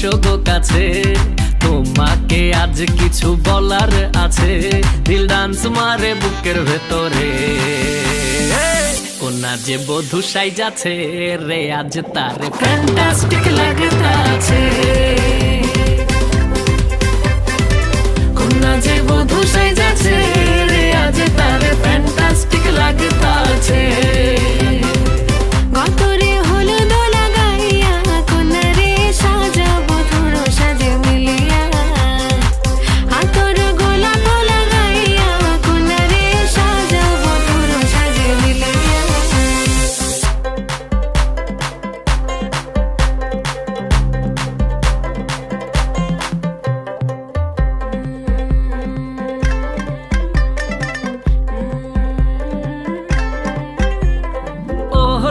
এসো গো কাছে, তোমাকে আজ কিছু বলার আছে। দিল ডান্স মারে বুকের ভেতরে, কোনা যে বধূ সাইজাছে রে আজ তারে ফ্যান্টাস্টিক লাগতাছে। কোনা যে বধূ সাইজাছে রে আজ তারে ফ্যান্টাস্টিক লাগতাছে। গতরে হলুদ লাগাইয়া কোনারে সাজাবো তোর সাজে মিলিয়া, হাতর গোলাপ লাগাইয়া কোনারে সাজাবো তোর সাজে মিলিয়া।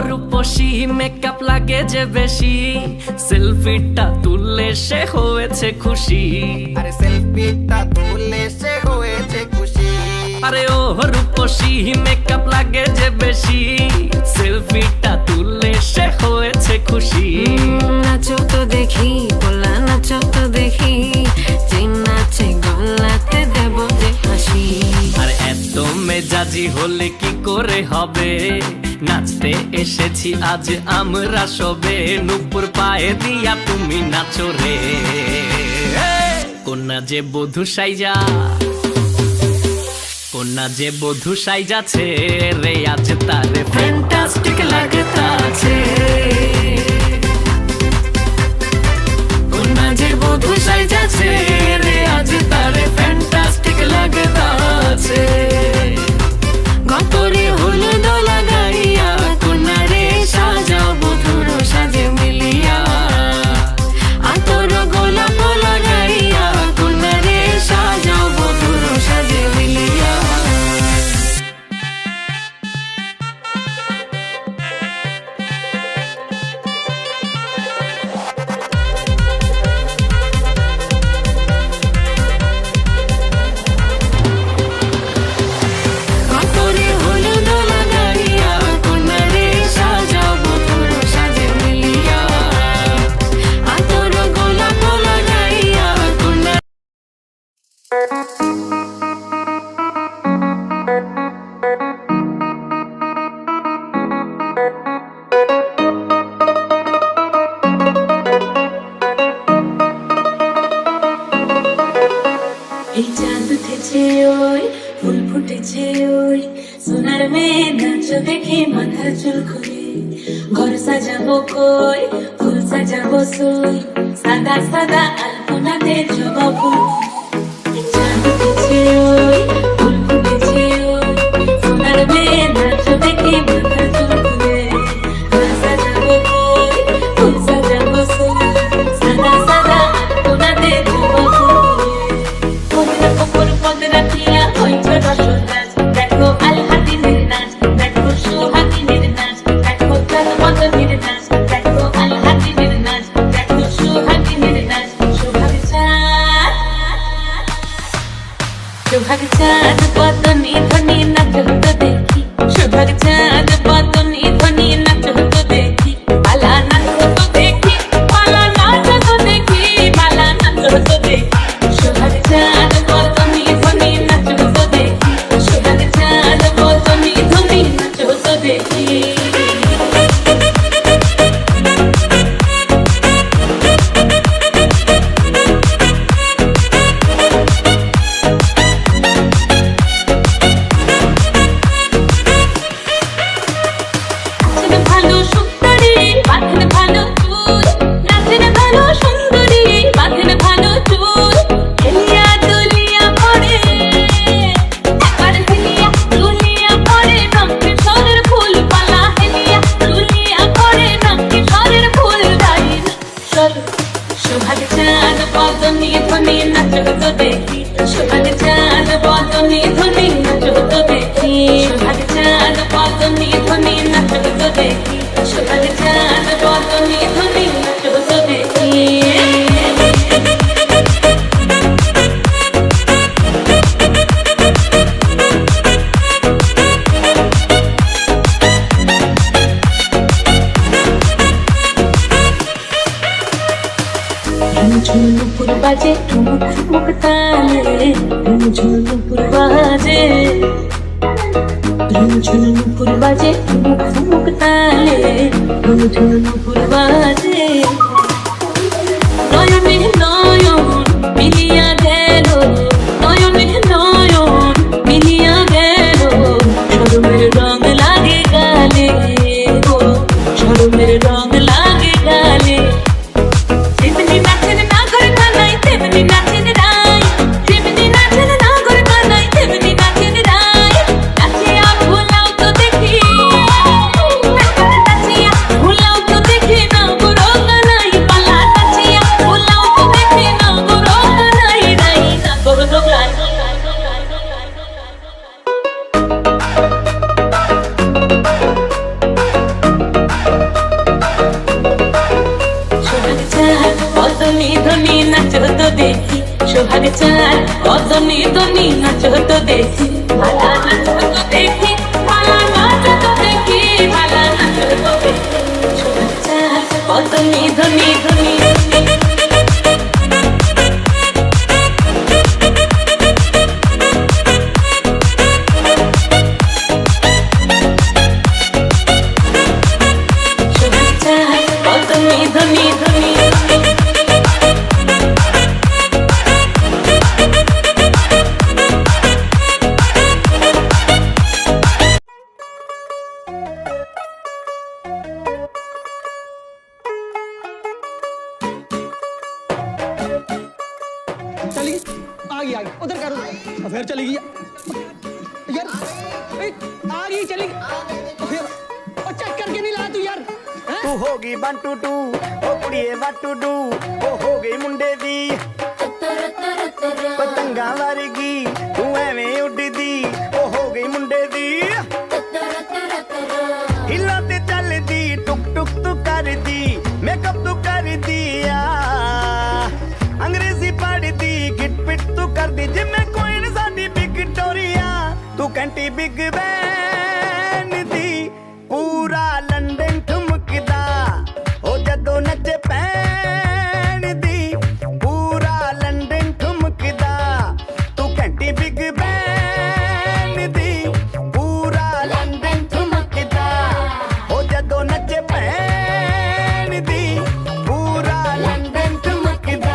রূপসী মেকআপ লাগে যে বেশি, সেলফিটা তুললে সে হয়েছে খুশি। আরে সেলফিটা তুললে সে হয়েছে খুশি। আরে ও রূপসী মেকআপ লাগে যে বেশি, সেলফিটা তুললে সে হয়েছে খুশি। নাচো তো দেখি গোলা, নাচো তো দেখি, যে নাচে গলাতে দেব যে হাসি। আর এত মেজাজি হলে কি করে হবে, নাচতে এসেছি আজ আমরা সবে। নুপুর পায়ে দিয়া তুমি নাচো রে, কোনা যে বধূ সাইজা, কোনা যে বধূ সাইজাছে রে আজ তারে ফ্যান্টাস্টিক লাগতাছে। কোনা যে বধূ সাইজাছে রে আজ তারে ফ্যান্টাস্টিক লাগতাছে। গতরে হলুদ লাগাইয়া কোনারে সাজাবো তোর সাজে মিলিয়া, হাতর গোলাপ লাগাইয়া কোনারে সাজাবো তোর সাজে মিলিয়া। গতরে হলুদ লাগাইয়া কোনারে সাজাবো তোর সাজে মিলিয়া, হাতর গোলাপ লাগাইয়া কোনারে। এই চাঁদ উঠেছে ওই, ফুল ফুটেছে ওই, সোনার মেয়ে নাচ দেখে মাথার চুল খুলে। ঘর সাজাবো কই, ফুল সাজাবো সই, সাদা সাদা আলপনাতে জবা ফুল। এই চাঁদ উঠেছে ওই, ফুল ফুটেছে ওই, সোনার মেয়ে নাচ দেখে মাথার চুল খুলে। ঘর সাজাবো কই, ফুল সাজাবো সই, সাদা সাদা আলপনাতে জবা ফুল। পদ্রা কোমর পদ্রা টিয়া হইছে রসরাজ, দেখো আলহাদিনের নাচ, দেখো সোহাগিনীর নাচ, দেখো চাঁদ মদনের নাচ, দেখো আলহাদিনের নাচ, দেখো সোহাগিনীর নাচ। সোহাগ চাঁদ বদনি ধ্বনি নাচ হতো দেখি, সোহাগ চাঁদ বদনি ধ্বনি নাচ হতো দেখি। পালা নাচ হতো দেখি, পালা নাচ হতো দেখি, পালা নাচ হতো দেখি। সোহাগ চাঁদ বদনি ধ্বনি নাচ হতো দেখি, সোহাগ চাঁদ বদনি ধ্বনি নাচ হতো দেখি। নুপুর বাজে ঠুমুক ঠুমুক তালে ঝুনঝুন নুপুর বাজে ঝুনঝুন নুপুর বাজে ঠুমুক ঠুমুক তালে ঝুনঝুন নুপুর বাজে নয়নে নয়ন মিলিয়া গেল নয়নে নয়ন মিলিয়া গেল শরমের রং লাগে গালে গো শরমের রং লাগে গালে যেমনি নাচেন না করে কানাই তেমনি নাচেন রাই যেমনি নাচেন না করে কানাই তেমনি নাচেন রাই নাচিয়া ভুলাও তো দেখি নাচিয়া ভুলাও তো দেখি না গরো কানাই পালা নাচিয়া ভুলাও তো দেখি না গরো কানাই রাই না গরো গাই সোহাগ চাল অদনি ধনি নাচো তো দেখি সোহাগ চাল অদনি ধনি নাচো তো দেখি ভালা নাচো তো দেখি ভালা নাচো তো দেখি ভালা নাচো তো দেখি সোহাগ চাল অদনি ধনি ধনি সোহাগ চাল অদনি ধনি ধনি चली गई आ गई उधर करो और फिर चली गई यार ए, आ गई चली गई और फिर और चेक करके नहीं लाया तू यार हैं? ਤੂੰ ਹੋ ਗਈ 1 2 2 ਉਹ ਕੁੜੀਏ what to do ਉਹ ਹੋ ਗਈ ਮੁੰਡੇ ਦੀ ਪਤੰਗਾਂ ਵਰਗੀ ਤੂੰ ਐਵੇਂ ਉੱਡਦੀ ਉਹ ਹੋ ਗਈ ਮੁੰਡੇ ਦੀ ਹਿੱਲਾਂ ਤੇ ਚੱਲਦੀ ਟੁਕ ਟੁਕ ਤੂੰ ਕਰਦੀ ਮੇਕਅਪ ਤੂੰ ਕਰਦੀ ਆ ਅੰਗਰੇਜ਼ੀ ਪੜ੍ਹਦੀ ਗਿਟ ਪਿਟ ਤੂੰ ਕਰਦੀ ਜਿਵੇਂ ਕੋਈ ਨਾ ਸਾਡੀ ਵਿਕਟੋਰੀਆ ਤੂੰ ਘੰਟੀ ਬਿਗ ਬੈਨ ਦੀ ਪੂਰਾ ਲੰਡਨ ਠੁਮਕਦਾ ਉਹ ਜਦੋਂ ਨੱਚੇ ਪੈਣ ਦੀ ਪੂਰਾ ਲੰਡਨ ਠੁਮਕਦਾ ਤੂੰ ਘੰਟੀ ਬਿਗ ਬੈਨ ਦੀ ਪੂਰਾ ਲੰਡਨ ਠੁਮਕਦਾ ਉਹ ਜਦੋਂ ਨੱਚੇ ਪੈਣ ਦੀ ਪੂਰਾ ਲੰਡਨ ਠੁਮਕਦਾ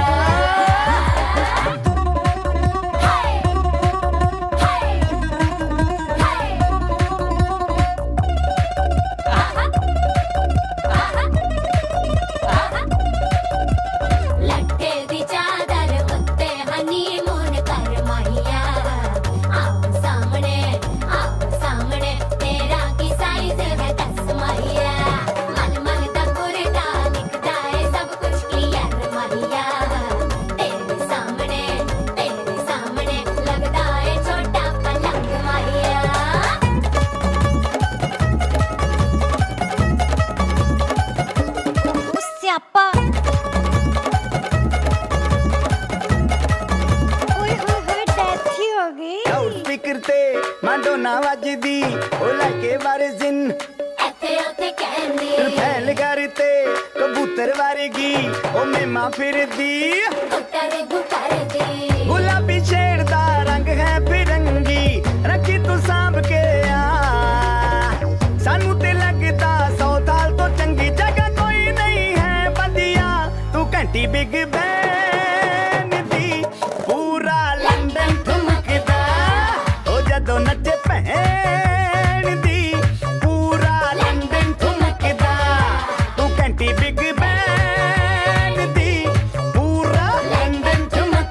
ਲੱਟੇ ਦੀ ਚਾਦਰ ਉੱਤੇ ਹਨੀਮੂਨ ਕਰ ਮਾਹੀਆ ਆਓ ਸਾਹਮਣੇ ਤੇਰਾ ਕੀ ਸਾਈਜ਼ ਹੈ ਦੱਸ ਮਾਹੀਆ ਮਨ ਮੰਗਦਾ ਕੁਰਤਾ ਨਿਕਦਾ ਏ ਸਭ ਕੁਝ ਕਲੀਅਰ ਮਾਹੀਆ ਤੇਰੇ ਸਾਹਮਣੇ ਲੱਗਦਾ ਏ ਛੋਟਾ ਪਲੰਗ ਮਾਹੀਆ ਸਿਆਪਾ ਓਏ ਹੋਏ ਹੋਏ ਡੈਥ ਹੀ ਹੋ ਗਈ ਲਾਊਡ ਸਪੀਕਰ ਤੇ ਮਾਡੋਨਾ ਵੱਜਦੀ ਉਹ ਲੈ ਕੇ ਵਾਰਿਜ਼ਨ ਇੱਥੇ ਉੱਥੇ ਕਹਿੰਦੀ ਫੈਲ ਕਰਤੇ ਕਬੂਤਰ ਵਰਗੀ ਉਹ ਮੇਮਾ ਫਿਰਦੀ ਗੁੱਟਰ ਗੁੱਟਰਦੀ ਗੁਲਾਬੀ ਸ਼ੇਡ ਦਾ ਰੰਗ ਹੈ ਫਿਰੰਗੀ ਰੱਖੀ ਤੂੰ ਸਾਂਭ ਕੇ ਆ ਸਾਨੂੰ ਤੇ ਲੱਗਦਾ 100 ਸਾਲ ਤੋਂ ਚੰਗੀ ਜਗ੍ਹਾ ਕੋਈ ਨਹੀਂ ਹੈ ਵਧੀਆ ਤੂੰ ਘੰਟੀ ਬਿਗ ਬੈਨ ਦੀ ਪੂਰਾ ਲੰਡਨ ਠੁਮਕਦਾ ਉਹ ਜਦੋਂ ਨੱਚੇ ਭੈਣ ਦੀ ਪੂਰਾ ਲੰਡਨ ਠੁਮਕਦਾ ਤੂੰ ਘੰਟੀ ਬਿਗ ਬੈਨ ਦੀ ਪੂਰਾ ਲੰਡਨ ਠੁਮਕਦਾ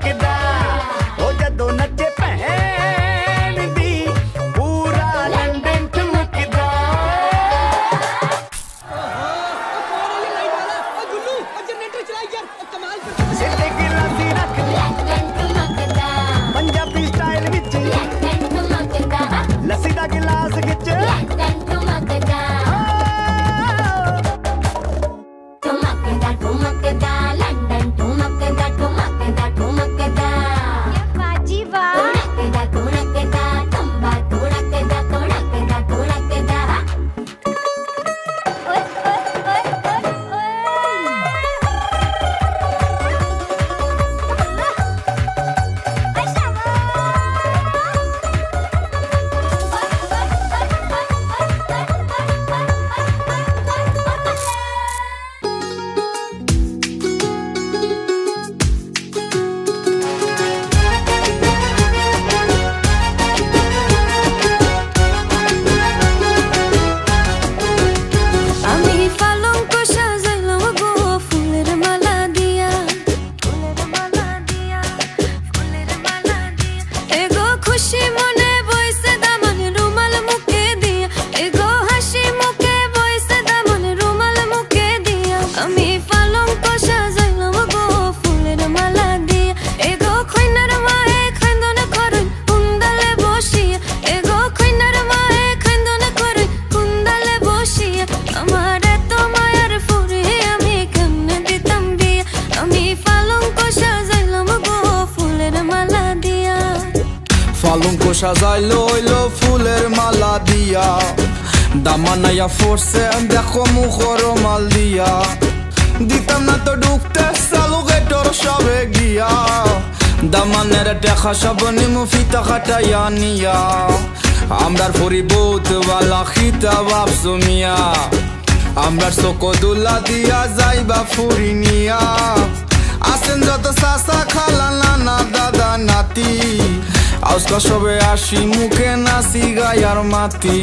সাজাইলো হইলো ফুলের মালা দিয়া দামানাইয়া ফোরছে দেখো মুখর মাল দিয়া দিতাম না তো ঢুকতে চালু গেটর সবে গিয়া দামানের দেখা সব নিমু ফিতা খাটাইয়া নিয়া আমরার ফরি বউতওয়ালা খিতা বাপসু মিয়া আমরার চকদুল্লা দিয়া যাইবা ফুরি নিয়া আসেন যত চাচা খালা নানা দাদা নাতি আজকা সবে আসি মুখে নাচি গায়ার মাতি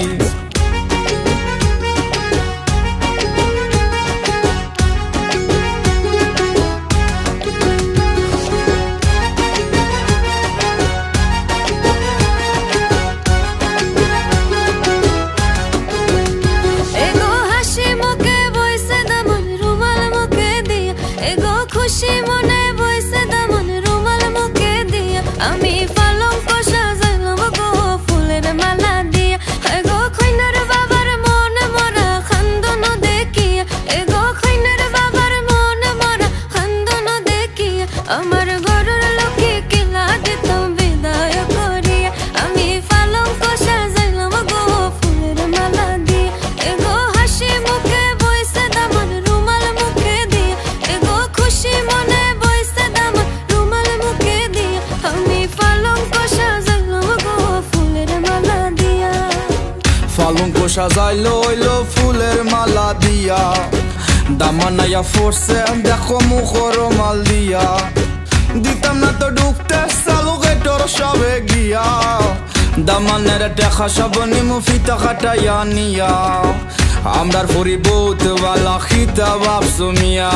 এগো হাসি মুখে বইছে দামন রুমাল মুখে দিয়া এগো খুশি মনে বইছে দামন রুমাল মুখে দিয়া আমি পালঙ্ক সাজাইলাম গো ফুলের মালা দিয়া এগো খৈনার বাবার মন মরা খান্দন দেখিয়া এগো খৈনার বাবার মন মরা খান্দন দেখিয়া আমার ঘরের লোকে কিলা দিতাম বিদায় করিয়া আমি পালঙ্ক সাজাইলাম গো ফুলের মালা দিয়া এগো হাসি মুখে বইছে দামন রুমাল মুখে দিয়া এগো খুশি মনে বইছে দামন রুমাল মুখে দিয়া আমি পালঙ্ক সাজাইলাম গো ফুলের মালা দিয়া পালঙ্ক সাজাইলো হইলো ফুলের মালা দিয়া দামানাইয়া ফোরছে দেখো মুখর মাল দিয়া দিতাম না তো ঢুকতে চালু গেটর সবে গিয়া দামানের দেখা সব নিমু ফিতা খাটাইয়া নিয়া আমরার ফরি বউতওয়ালা খিতা বাপসু মিয়া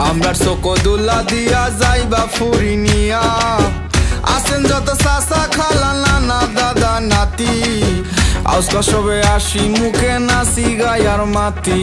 আমরার চকদুল্লা দিয়া যাইবা ফুরি নিয়া আসেন যত চাচা খালা নানা দাদা নাতি আজকা সবে আসি মুখে নাচি গায়ার মাতি